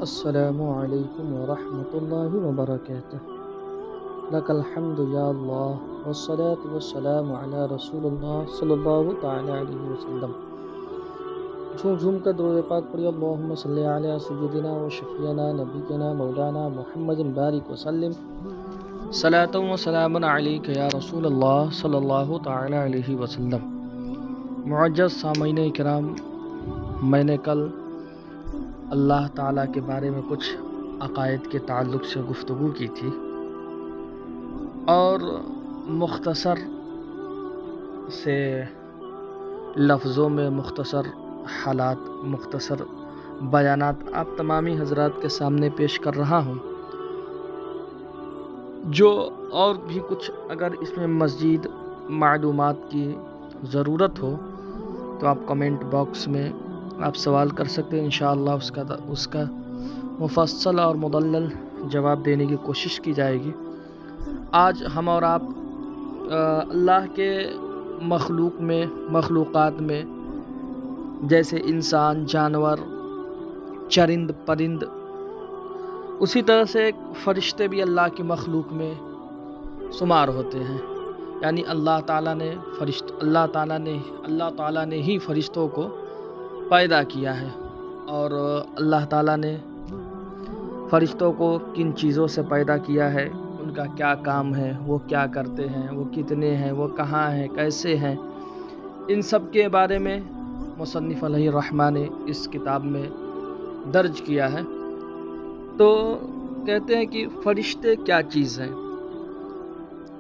السلام علیکم ورحمۃ اللہ وبرکاتہ۔ لک الحمد یا اللہ والصلاة والسلام علی رسول اللہ صلی اللہ تعالی علیہ وسلم۔ جھوم جھوم کر درود پاک پڑھی۔ اللہم صلی علی سیدنا و شفیعنا نبینا مولانا محمد بارک وسلم صلاۃ و سلام علیک یا رسول اللہ صلی اللہ تعالی علیہ وسلم۔ معزز سامعین کرام، میں نے کل اللہ تعالیٰ کے بارے میں کچھ عقائد کے تعلق سے گفتگو کی تھی، اور مختصر سے لفظوں میں مختصر حالات، مختصر بیانات آپ تمامی حضرات کے سامنے پیش کر رہا ہوں۔ جو اور بھی کچھ اگر اس میں مزید معلومات کی ضرورت ہو تو آپ کمنٹ باکس میں آپ سوال کر سکتے ہیں، انشاءاللہ اس کا مفصل اور مدلل جواب دینے کی کوشش کی جائے گی۔ آج ہم اور آپ اللہ کے مخلوقات میں جیسے انسان، جانور، چرند پرند، اسی طرح سے فرشتے بھی اللہ کی مخلوق میں شمار ہوتے ہیں۔ یعنی اللہ تعالیٰ نے ہی فرشتوں کو پیدا کیا ہے، اور اللہ تعالیٰ نے فرشتوں کو کن چیزوں سے پیدا کیا ہے، ان کا کیا کام ہے، وہ کیا کرتے ہیں، وہ کتنے ہیں، وہ کہاں ہیں، کیسے ہیں، ان سب کے بارے میں مصنف علیہ الرحمٰ نے اس کتاب میں درج کیا ہے۔ تو کہتے ہیں کہ فرشتے کیا چیز ہیں،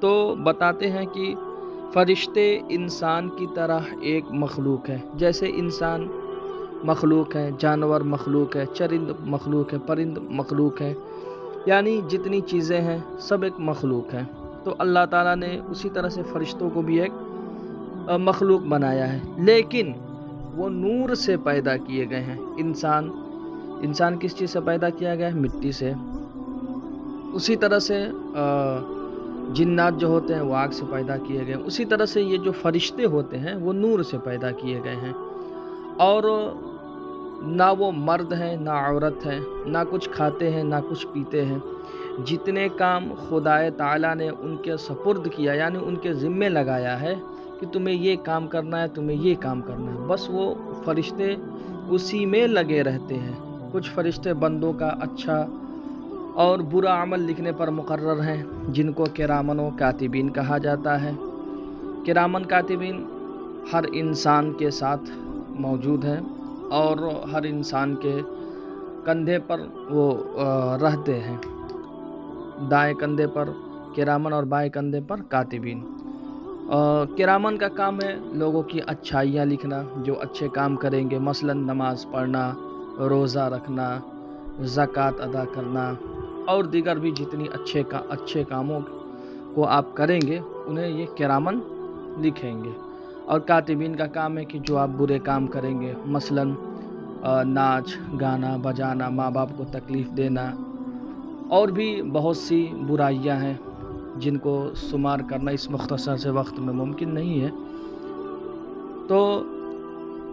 تو بتاتے ہیں کہ فرشتے انسان کی طرح ایک مخلوق ہے۔ جیسے انسان مخلوق ہے، جانور مخلوق ہے، چرند مخلوق ہے، پرند مخلوق ہے، یعنی جتنی چیزیں ہیں سب ایک مخلوق ہیں۔ تو اللہ تعالیٰ نے اسی طرح سے فرشتوں کو بھی ایک مخلوق بنایا ہے، لیکن وہ نور سے پیدا کیے گئے ہیں۔ انسان کس چیز سے پیدا کیا گیا ہے؟ مٹی سے۔ اسی طرح سے جنات جو ہوتے ہیں وہ آگ سے پیدا کیے گئے ہیں۔ اسی طرح سے یہ جو فرشتے ہوتے ہیں وہ نور سے پیدا کیے گئے ہیں، اور نہ وہ مرد ہیں نہ عورت ہیں، نہ کچھ کھاتے ہیں نہ کچھ پیتے ہیں۔ جتنے کام خدائے تعالیٰ نے ان کے سپرد کیا، یعنی ان کے ذمے لگایا ہے کہ تمہیں یہ کام کرنا ہے، تمہیں یہ کام کرنا ہے، بس وہ فرشتے اسی میں لگے رہتے ہیں۔ کچھ فرشتے بندوں کا اچھا اور برا عمل لکھنے پر مقرر ہیں، جن کو کرامن و کاتبین کہا جاتا ہے۔ کرامن کاتبین ہر انسان کے ساتھ موجود ہیں، اور ہر انسان کے کندھے پر وہ رہتے ہیں، دائیں کندھے پر کرامن اور بائیں کندھے پر کاتبین۔ کرامن کا کام ہے لوگوں کی اچھائیاں لکھنا، جو اچھے کام کریں گے، مثلا نماز پڑھنا، روزہ رکھنا، زکوٰۃ ادا کرنا، اور دیگر بھی جتنی اچھے کاموں کو آپ کریں گے انہیں یہ کرامن لکھیں گے۔ اور کاتبین کا کام ہے کہ جو آپ برے کام کریں گے، مثلا ناچ گانا بجانا، ماں باپ کو تکلیف دینا، اور بھی بہت سی برائیاں ہیں جن کو شمار کرنا اس مختصر سے وقت میں ممکن نہیں ہے۔ تو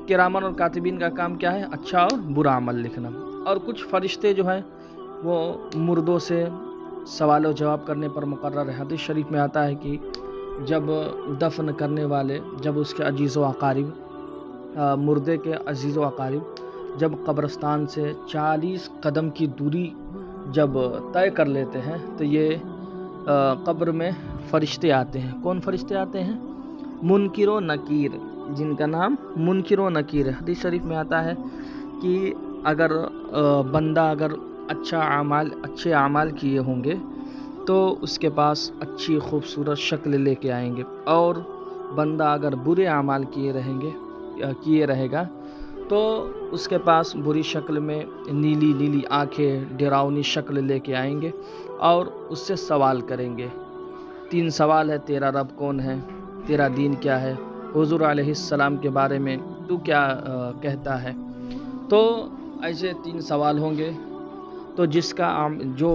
کرامن اور کاتبین کا کام کیا ہے؟ اچھا اور برا عمل لکھنا۔ اور کچھ فرشتے جو ہیں وہ مردوں سے سوال و جواب کرنے پر مقرر ہے۔ حدیث شریف میں آتا ہے کہ جب دفن کرنے والے، جب اس کے عزیز و اقارب، مردے کے عزیز و اقارب جب قبرستان سے 40 قدم کی دوری جب طے کر لیتے ہیں تو یہ قبر میں فرشتے آتے ہیں۔ کون فرشتے آتے ہیں؟ منکر و نکیر، جن کا نام منکر و نکیر ہے۔ حدیث شریف میں آتا ہے کہ اگر بندہ اچھے اعمال کیے ہوں گے تو اس کے پاس اچھی خوبصورت شکل لے کے آئیں گے، اور بندہ اگر برے اعمال کیے رہے گا تو اس کے پاس بری شکل میں نیلی آنکھیں، ڈراؤنی شکل لے کے آئیں گے، اور اس سے سوال کریں گے۔ 3 سوال ہے: تیرا رب کون ہے؟ تیرا دین کیا ہے؟ حضور علیہ السلام کے بارے میں تو کیا کہتا ہے؟ تو ایسے 3 سوال ہوں گے۔ تو جو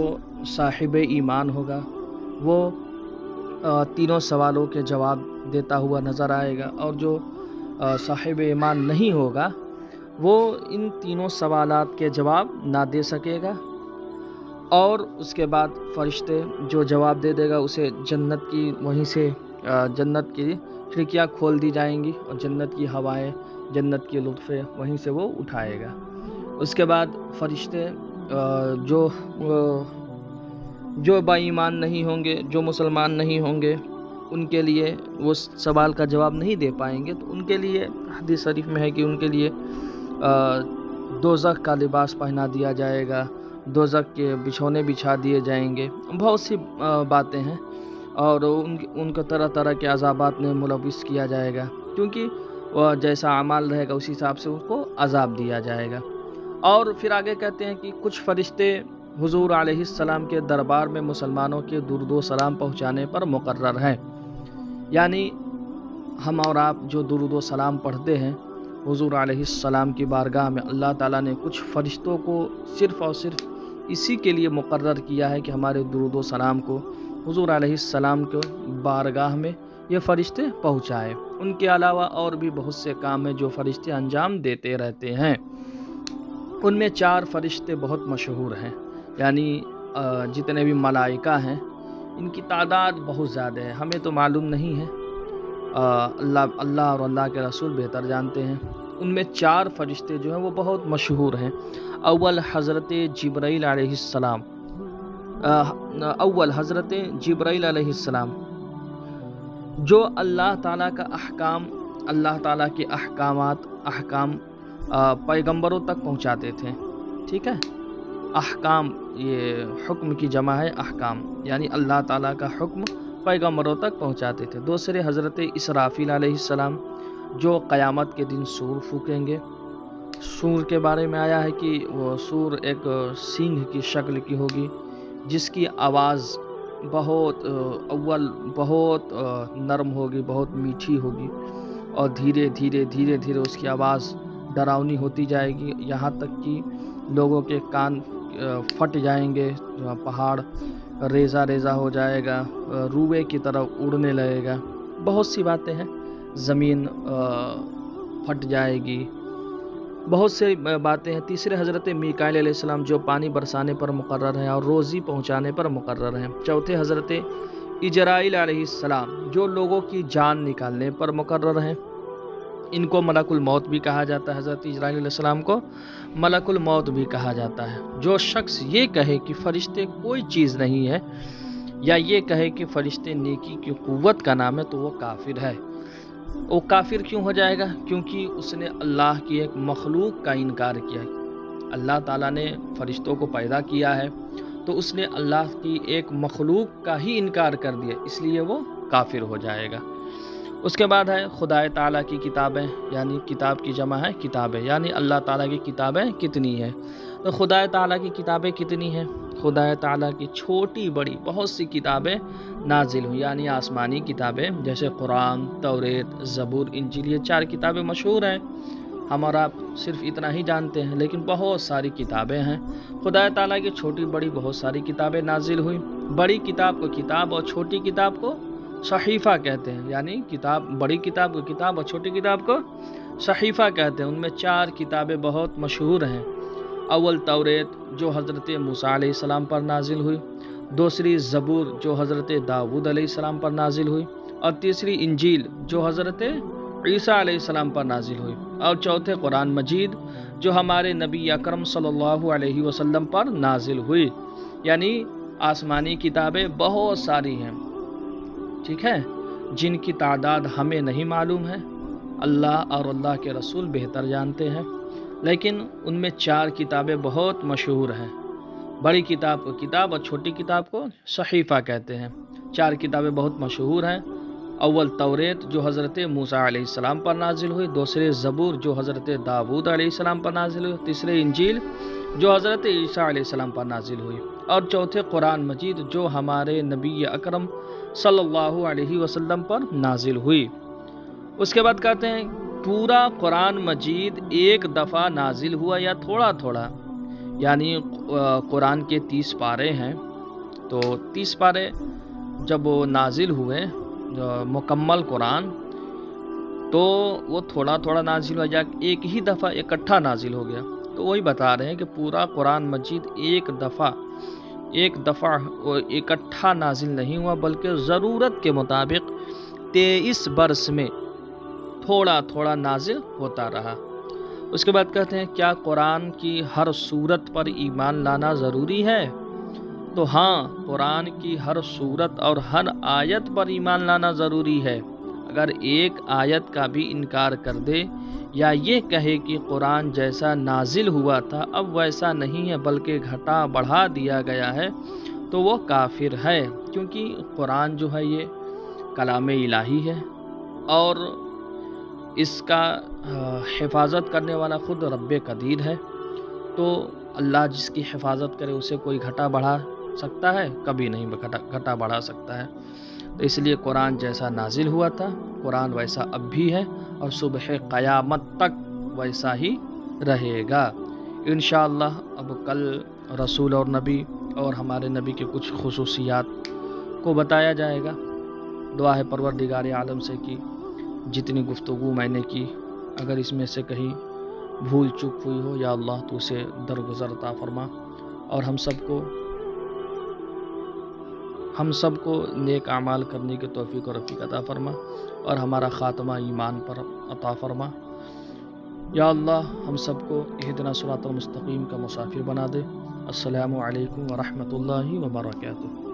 صاحب ایمان ہوگا وہ تینوں سوالوں کے جواب دیتا ہوا نظر آئے گا، اور جو صاحب ایمان نہیں ہوگا وہ ان تینوں سوالات کے جواب نہ دے سکے گا، اور اس کے بعد فرشتے جو جواب دے دے گا اسے جنت کی وہیں سے جنت کی کھڑکیاں کھول دی جائیں گی، اور جنت کی ہوائیں، جنت کے لطفے وہیں سے وہ اٹھائے گا۔ اس کے بعد فرشتے جو با ایمان نہیں ہوں گے، جو مسلمان نہیں ہوں گے، ان کے لیے وہ سوال کا جواب نہیں دے پائیں گے، تو ان کے لیے حدیث شریف میں ہے کہ ان کے لیے دوزخ کا لباس پہنا دیا جائے گا، دوزخ کے بچھونے بچھا دیے جائیں گے، بہت سی باتیں ہیں، اور ان کو طرح طرح کے عذابات میں ملوث کیا جائے گا، کیونکہ وہ جیسا اعمال رہے گا اسی حساب سے ان کو عذاب دیا جائے گا۔ اور پھر آگے کہتے ہیں کہ کچھ فرشتے حضور علیہ السلام کے دربار میں مسلمانوں کے درود و سلام پہنچانے پر مقرر ہیں، یعنی ہم اور آپ جو درود و سلام پڑھتے ہیں حضور علیہ السلام کی بارگاہ میں، اللہ تعالیٰ نے کچھ فرشتوں کو صرف اور صرف اسی کے لیے مقرر کیا ہے کہ ہمارے درود و سلام کو حضور علیہ السلام کے بارگاہ میں یہ فرشتے پہنچائے۔ ان کے علاوہ اور بھی بہت سے کام ہیں جو فرشتے انجام دیتے رہتے ہیں۔ ان میں 4 فرشتے بہت مشہور ہیں، یعنی جتنے بھی ملائکہ ہیں ان کی تعداد بہت زیادہ ہے، ہمیں تو معلوم نہیں ہے، اللہ اور اللہ کے رسول بہتر جانتے ہیں۔ ان میں 4 فرشتے جو ہیں وہ بہت مشہور ہیں۔ اول حضرت جبرائیل علیہ السلام، علیہ السلام جو اللہ تعالیٰ کا احکام، اللہ تعالیٰ کے احکام پیغمبروں تک پہنچاتے تھے، ٹھیک ہے۔ احکام یہ حکم کی جمع ہے، احکام یعنی اللہ تعالیٰ کا حکم پیغمبروں تک پہنچاتے تھے۔ دوسرے حضرت اسرافیل علیہ السلام جو قیامت کے دن سور پھونکیں گے۔ سور کے بارے میں آیا ہے کہ وہ سور ایک سینگ کی شکل کی ہوگی، جس کی آواز بہت نرم ہوگی، بہت میٹھی ہوگی، اور دھیرے دھیرے اس کی آواز ڈراؤنی ہوتی جائے گی، یہاں تک کہ لوگوں کے کان پھٹ جائیں گے، پہاڑ ریزہ ہو جائے گا، روئے کی طرح اڑنے لگے گا، بہت سی باتیں ہیں، زمین پھٹ جائے گی، بہت سی باتیں ہیں۔ تیسرے حضرت میکائیل علیہ السلام جو پانی برسانے پر مقرر ہیں اور روزی پہنچانے پر مقرر ہیں۔ چوتھے حضرت اجرائیل علیہ السلام جو لوگوں کی جان نکالنے پر مقرر ہیں، ان کو ملک الموت بھی کہا جاتا ہے، حضرت اجرائیل علیہ السلام کو ملک الموت بھی کہا جاتا ہے۔ جو شخص یہ کہے کہ فرشتے کوئی چیز نہیں ہے، یا یہ کہے کہ فرشتے نیکی کی قوت کا نام ہے، تو وہ کافر ہے۔ وہ کافر کیوں ہو جائے گا؟ کیونکہ اس نے اللہ کی ایک مخلوق کا انکار کیا ہے۔ اللہ تعالیٰ نے فرشتوں کو پیدا کیا ہے، تو اس نے اللہ کی ایک مخلوق کا ہی انکار کر دیا، اس لیے وہ کافر ہو جائے گا۔ اس کے بعد ہے خدا تعالیٰ کی کتابیں، یعنی کتاب کی جمع ہے کتابیں، یعنی اللہ تعالیٰ کی کتابیں کتنی ہیں؟ تو خدا تعالیٰ کی کتابیں کتنی ہیں؟ خدا تعالیٰ کی چھوٹی بڑی بہت سی کتابیں نازل ہوئی، یعنی آسمانی کتابیں، جیسے قرآن، توریت، زبور، انجیل، یہ 4 کتابیں مشہور ہیں، ہم اور آپ صرف اتنا ہی جانتے ہیں، لیکن بہت ساری کتابیں ہیں۔ خدا تعالیٰ کی چھوٹی بڑی بہت ساری کتابیں نازل ہوئی۔ بڑی کتاب کو کتاب اور چھوٹی کتاب کو صحیفہ کہتے ہیں، یعنی بڑی کتاب کو کتاب اور چھوٹی کتاب کو صحیفہ کہتے ہیں۔ ان میں 4 کتابیں بہت مشہور ہیں۔ اول توریت جو حضرت موسیٰ علیہ السلام پر نازل ہوئی، دوسری زبور جو حضرت داؤد علیہ السلام پر نازل ہوئی، اور تیسری انجیل جو حضرت عیسیٰ علیہ السلام پر نازل ہوئی، اور چوتھے قرآن مجید جو ہمارے نبی اکرم صلی اللہ علیہ وسلم پر نازل ہوئی۔ یعنی آسمانی کتابیں بہت ساری ہیں، ٹھیک ہے، جن کی تعداد ہمیں نہیں معلوم ہے، اللہ اور اللہ کے رسول بہتر جانتے ہیں، لیکن ان میں 4 کتابیں بہت مشہور ہیں۔ بڑی کتاب کو کتاب اور چھوٹی کتاب کو صحیفہ کہتے ہیں۔ 4 کتابیں بہت مشہور ہیں۔ اول توریت جو حضرت موسیٰ علیہ السلام پر نازل ہوئی، دوسرے زبور جو حضرت داؤد علیہ السلام پر نازل ہوئی، تیسرے انجیل جو حضرت عیسیٰ علیہ السلام پر نازل ہوئی، اور چوتھے قرآن مجید جو ہمارے نبی اکرم صلی اللہ علیہ وسلم پر نازل ہوئی۔ اس کے بعد کہتے ہیں پورا قرآن مجید ایک دفعہ نازل ہوا یا تھوڑا تھوڑا، یعنی قرآن کے 30 پارے ہیں، تو 30 پارے جب وہ نازل ہوئے مکمل قرآن، تو وہ تھوڑا تھوڑا نازل ہوا یا ایک ہی دفعہ اکٹھا نازل ہو گیا؟ تو وہی بتا رہے ہیں کہ پورا قرآن مجید ایک دفعہ اکٹھا نازل نہیں ہوا، بلکہ ضرورت کے مطابق 23 برس میں تھوڑا تھوڑا نازل ہوتا رہا۔ اس کے بعد کہتے ہیں کیا قرآن کی ہر سورت پر ایمان لانا ضروری ہے؟ تو ہاں، قرآن کی ہر سورت اور ہر آیت پر ایمان لانا ضروری ہے۔ اگر ایک آیت کا بھی انکار کر دے یا یہ کہے کہ قرآن جیسا نازل ہوا تھا اب ویسا نہیں ہے بلکہ گھٹا بڑھا دیا گیا ہے، تو وہ کافر ہے، کیونکہ قرآن جو ہے یہ کلام الہی ہے اور اس کا حفاظت کرنے والا خود رب قدیر ہے۔ تو اللہ جس کی حفاظت کرے اسے کوئی گھٹا بڑھا سکتا ہے؟ کبھی نہیں گھٹا بڑھا سکتا ہے۔ تو اس لیے قرآن جیسا نازل ہوا تھا قرآن ویسا اب بھی ہے اور صبح قیامت تک ویسا ہی رہے گا انشاءاللہ۔ اب کل رسول اور نبی اور ہمارے نبی کے کچھ خصوصیات کو بتایا جائے گا۔ دعا ہے پروردگار عالم سے کہ جتنی گفتگو میں نے کی اگر اس میں سے کہیں بھول چوک ہوئی ہو یا اللہ تو اسے درگزر عطا فرما، اور ہم سب کو نیک اعمال کرنے کی توفیق و رفیق عطا فرما، اور ہمارا خاتمہ ایمان پر عطا فرما۔ یا اللہ ہم سب کو اہدنا صراط المستقیم کا مسافر بنا دے۔ السلام علیکم ورحمۃ اللہ وبرکاتہ۔